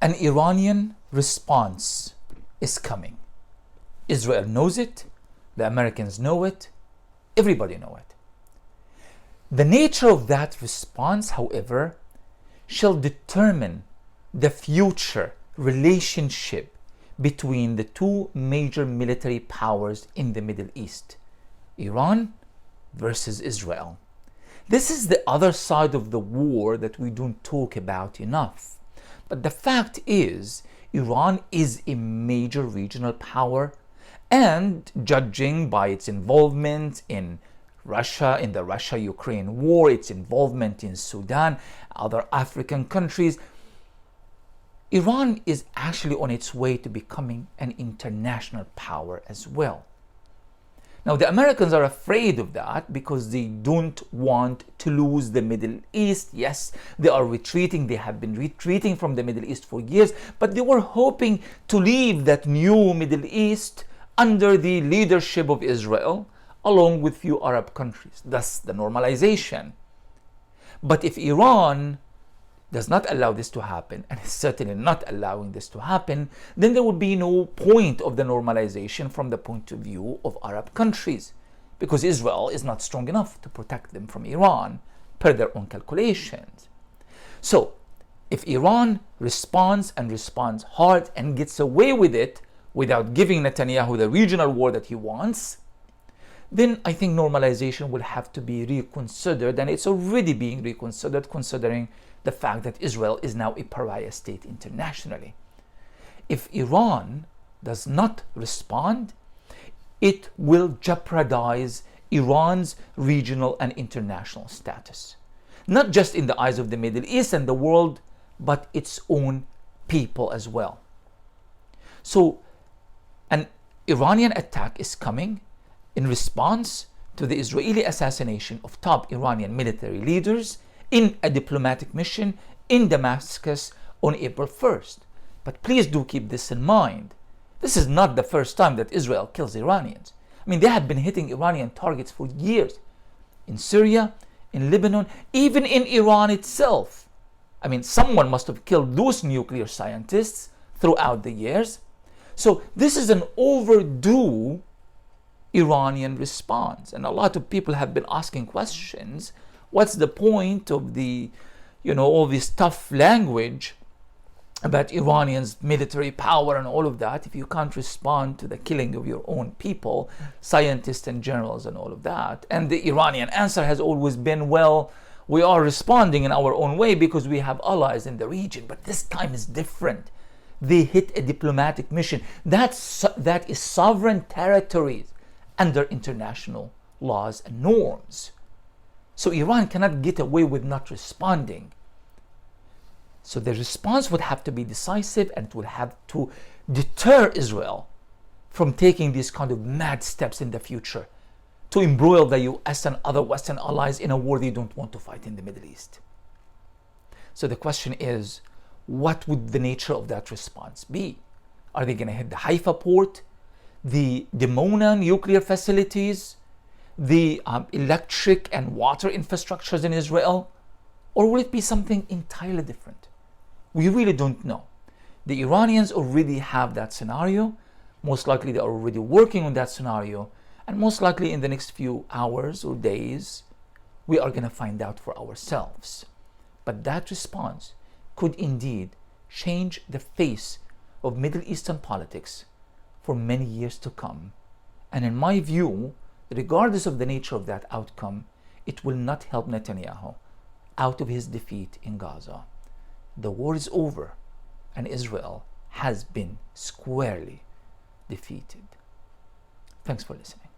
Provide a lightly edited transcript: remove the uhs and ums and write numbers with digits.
An Iranian response is coming. Israel knows it, the Americans know it, everybody knows it. The nature of that response, however, shall determine the future relationship between the two major military powers in the Middle East, Iran versus Israel. This is the other side of the war that we don't talk about enough. But the fact is, Iran is a major regional power, and judging by its involvement in Russia, in the Russia-Ukraine war, its involvement in Sudan, other African countries, Iran is actually on its way to becoming an international power as well. Now, the Americans are afraid of that because they don't want to lose the Middle East. Yes, they are retreating. They have been retreating from the Middle East for years, but they were hoping to leave that new Middle East under the leadership of Israel, along with few Arab countries. Thus, the normalization. But if Iran does not allow this to happen, and is certainly not allowing this to happen, then there would be no point of the normalization from the point of view of Arab countries, because Israel is not strong enough to protect them from Iran, per their own calculations. So, if Iran responds and responds hard and gets away with it without giving Netanyahu the regional war that he wants, then I think normalization will have to be reconsidered, and it's already being reconsidered considering the fact that Israel is now a pariah state internationally. If Iran does not respond, it will jeopardize Iran's regional and international status, not just in the eyes of the Middle East and the world, but its own people as well. So, an Iranian attack is coming in response to the Israeli assassination of top Iranian military leaders in a diplomatic mission in Damascus on April 1st. But please do keep this in mind. This is not the first time that Israel kills Iranians. I mean, they have been hitting Iranian targets for years. In Syria, in Lebanon, even in Iran itself. I mean, someone must have killed those nuclear scientists throughout the years. So this is an overdue Iranian response. And a lot of people have been asking questions. What's the point of the, all this tough language about Iranians' military power and all of that if you can't respond to the killing of your own people, scientists and generals and all of that? And the Iranian answer has always been, well, we are responding in our own way because we have allies in the region. But this time is different. They hit a diplomatic mission. That is sovereign territories under international laws and norms. So Iran cannot get away with not responding. So the response would have to be decisive, and it would have to deter Israel from taking these kind of mad steps in the future to embroil the US and other Western allies in a war they don't want to fight in the Middle East. So the question is, what would the nature of that response be? Are they going to hit the Haifa port, the Dimona nuclear facilities, the electric and water infrastructures in Israel? Or will it be something entirely different? We really don't know. The Iranians already have that scenario. Most likely they are already working on that scenario. And most likely in the next few hours or days, we are going to find out for ourselves. But that response could indeed change the face of Middle Eastern politics for many years to come. And in my view, regardless of the nature of that outcome, it will not help Netanyahu out of his defeat in Gaza. The war is over, and Israel has been squarely defeated. Thanks for listening.